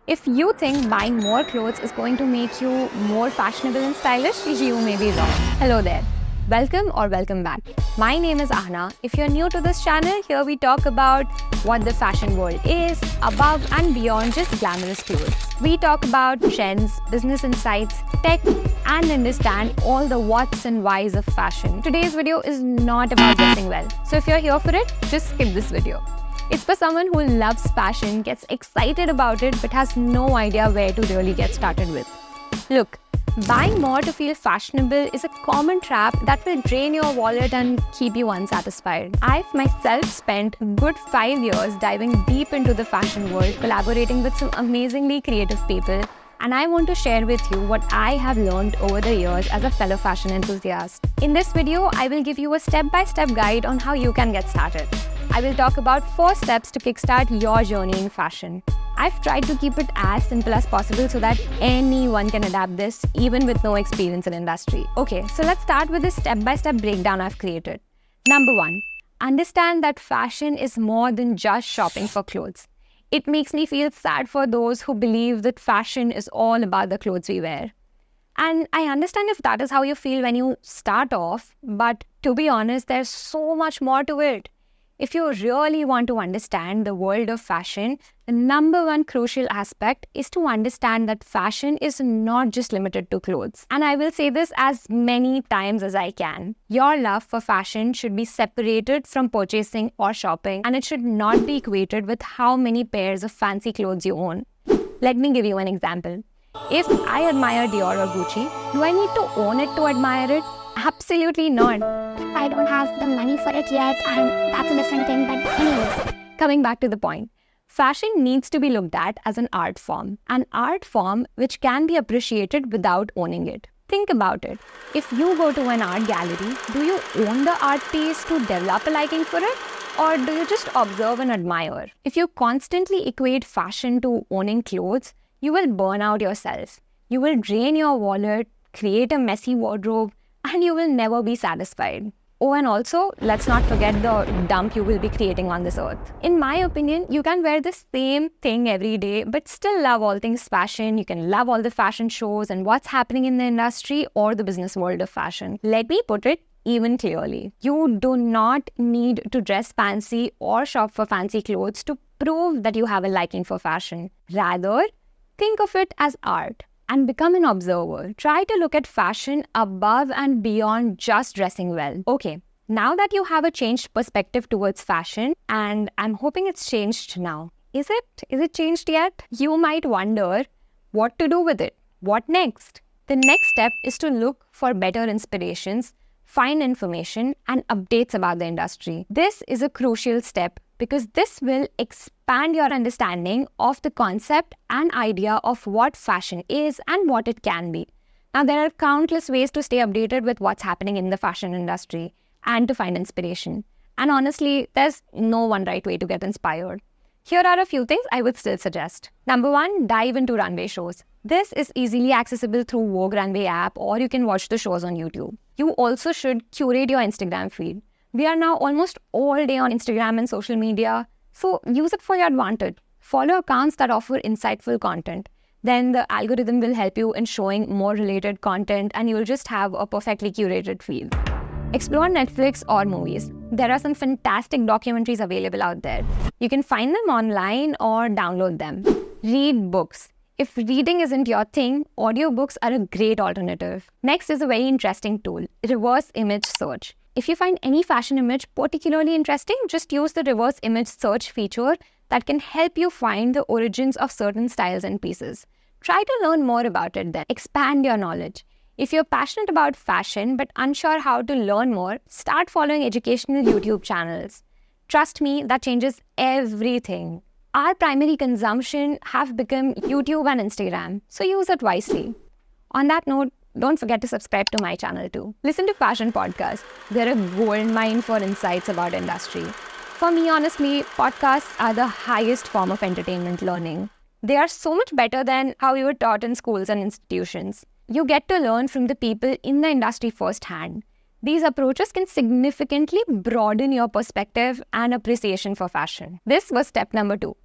If you think buying more clothes is going to make you more fashionable and stylish, you may be wrong. Hello there. Welcome back. My name is Aahna. If you're new to this channel, here we talk about what the fashion world is, above and beyond just glamorous clothes. We talk about trends, business insights, tech, and understand all the whats and whys of fashion. Today's video is not about dressing well. So if you're here for it, just skip this video. It's for someone who loves fashion, gets excited about it, but has no idea where to really get started with. Look, buying more to feel fashionable is a common trap that will drain your wallet and keep you unsatisfied. I've myself spent a good 5 years diving deep into the fashion world, collaborating with some amazingly creative people, and I want to share with you what I have learned over the years as a fellow fashion enthusiast. In this video, I will give you a step-by-step guide on how you can get started. I will talk about 4 steps to kickstart your journey in fashion. I've tried to keep it as simple as possible so that anyone can adapt this, even with no experience in industry. Okay, so let's start with this step-by-step breakdown I've created. Number 1, understand that fashion is more than just shopping for clothes. It makes me feel sad for those who believe that fashion is all about the clothes we wear. And I understand if that is how you feel when you start off, but to be honest, there's so much more to it. If you really want to understand the world of fashion, the number one crucial aspect is to understand that fashion is not just limited to clothes. And I will say this as many times as I can. Your love for fashion should be separated from purchasing or shopping, and it should not be equated with how many pairs of fancy clothes you own. Let me give you an example. If I admire Dior or Gucci, do I need to own it to admire it? Absolutely not. I don't have the money for it yet, and that's a different thing, but anyways. Coming back to the point, fashion needs to be looked at as an art form which can be appreciated without owning it. Think about it. If you go to an art gallery, do you own the art piece to develop a liking for it? Or do you just observe and admire? If you constantly equate fashion to owning clothes, you will burn out yourself. You will drain your wallet, create a messy wardrobe, and you will never be satisfied. Oh, and also, let's not forget the dump you will be creating on this earth. In my opinion, you can wear the same thing every day, but still love all things fashion. You can love all the fashion shows and what's happening in the industry or the business world of fashion. Let me put it even clearly. You do not need to dress fancy or shop for fancy clothes to prove that you have a liking for fashion. Rather, think of it as art and become an observer. Try to look at fashion above and beyond just dressing well. Okay, now that you have a changed perspective towards fashion, and I'm hoping it's changed now. Is it changed yet? You might wonder what to do with it. What next? The next step is to look for better inspirations, find information, and updates about the industry. This is a crucial step because this will expand your understanding of the concept and idea of what fashion is and what it can be. Now, there are countless ways to stay updated with what's happening in the fashion industry and to find inspiration. And honestly, there's no one right way to get inspired. Here are a few things I would still suggest. Number 1, dive into runway shows. This is easily accessible through Vogue Runway app, or you can watch the shows on YouTube. You also should curate your Instagram feed. We are now almost all day on Instagram and social media, so use it for your advantage. Follow accounts that offer insightful content. Then the algorithm will help you in showing more related content and you'll just have a perfectly curated feed. Explore Netflix or movies. There are some fantastic documentaries available out there. You can find them online or download them. Read books. If reading isn't your thing, audiobooks are a great alternative. Next is a very interesting tool, reverse image search. If you find any fashion image particularly interesting, just use the reverse image search feature that can help you find the origins of certain styles and pieces. Try to learn more about it then. Expand your knowledge. If you're passionate about fashion but unsure how to learn more, start following educational YouTube channels. Trust me, that changes everything. Our primary consumption have become YouTube and Instagram, so use it wisely. On that note, don't forget to subscribe to my channel too. Listen to fashion podcasts. They're a goldmine for insights about industry. For me, honestly, podcasts are the highest form of entertainment learning. They are so much better than how you were taught in schools and institutions. You get to learn from the people in the industry firsthand. These approaches can significantly broaden your perspective and appreciation for fashion. This was step number 2.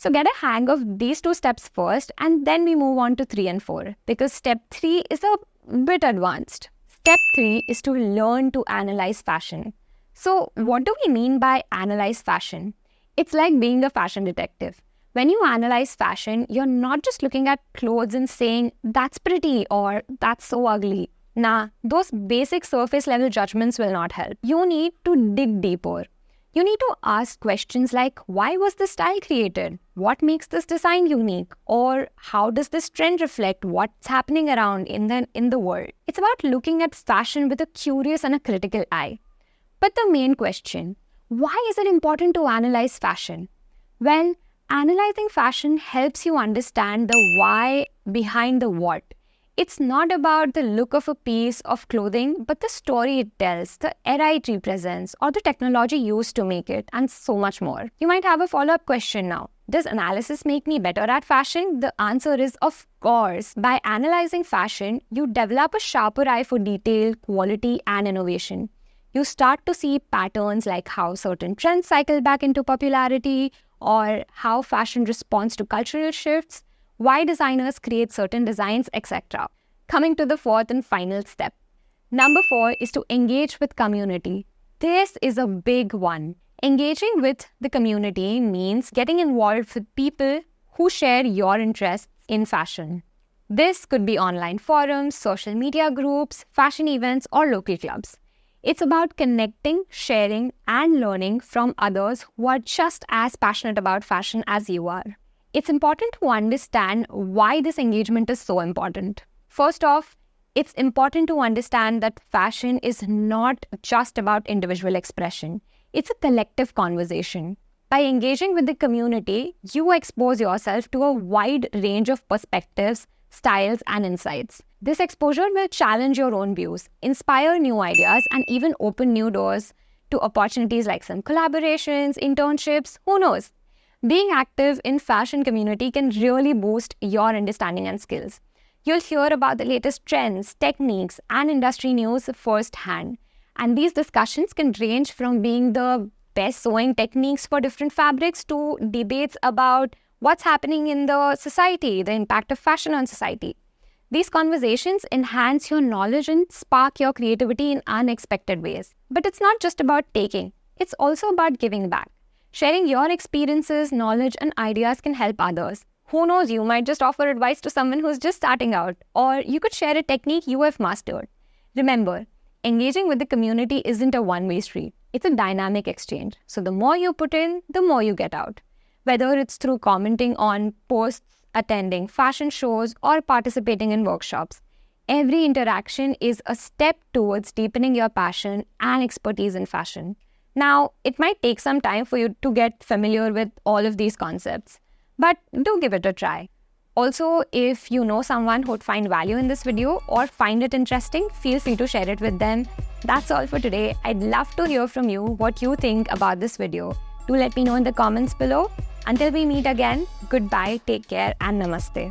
So get a hang of these 2 steps first, and then we move on to 3 and 4, because step 3 is a bit advanced. Step 3 is to learn to analyze fashion. So what do we mean by analyze fashion? It's like being a fashion detective. When you analyze fashion, you're not just looking at clothes and saying, that's pretty or that's so ugly. Nah, those basic surface level judgments will not help. You need to dig deeper. You need to ask questions like, why was this style created? What makes this design unique? Or how does this trend reflect what's happening around in the world? It's about looking at fashion with a curious and a critical eye. But the main question, why is it important to analyze fashion? Well, analyzing fashion helps you understand the why behind the what. It's not about the look of a piece of clothing, but the story it tells, the era it represents, or the technology used to make it, and so much more. You might have a follow-up question now. Does analysis make me better at fashion? The answer is of course. By analyzing fashion, you develop a sharper eye for detail, quality, and innovation. You start to see patterns like how certain trends cycle back into popularity, or how fashion responds to cultural shifts, why designers create certain designs, etc. Coming to the 4th and final step. Number 4 is to engage with community. This is a big one. Engaging with the community means getting involved with people who share your interests in fashion. This could be online forums, social media groups, fashion events, or local clubs. It's about connecting, sharing, and learning from others who are just as passionate about fashion as you are. It's important to understand why this engagement is so important. First off, it's important to understand that fashion is not just about individual expression. It's a collective conversation. By engaging with the community, you expose yourself to a wide range of perspectives, styles, and insights. This exposure will challenge your own views, inspire new ideas, and even open new doors to opportunities like some collaborations, internships, who knows? Being active in fashion community can really boost your understanding and skills. You'll hear about the latest trends, techniques, and industry news firsthand. And these discussions can range from being the best sewing techniques for different fabrics to debates about what's happening in the society, the impact of fashion on society. These conversations enhance your knowledge and spark your creativity in unexpected ways. But it's not just about taking, it's also about giving back. Sharing your experiences, knowledge, and ideas can help others. Who knows, you might just offer advice to someone who's just starting out, or you could share a technique you have mastered. Remember, engaging with the community isn't a one-way street. It's a dynamic exchange. So the more you put in, the more you get out. Whether it's through commenting on posts, attending fashion shows, or participating in workshops, every interaction is a step towards deepening your passion and expertise in fashion. Now, it might take some time for you to get familiar with all of these concepts, but do give it a try. Also, if you know someone who would find value in this video or find it interesting, feel free to share it with them. That's all for today. I'd love to hear from you what you think about this video. Do let me know in the comments below. Until we meet again, goodbye, take care, and namaste.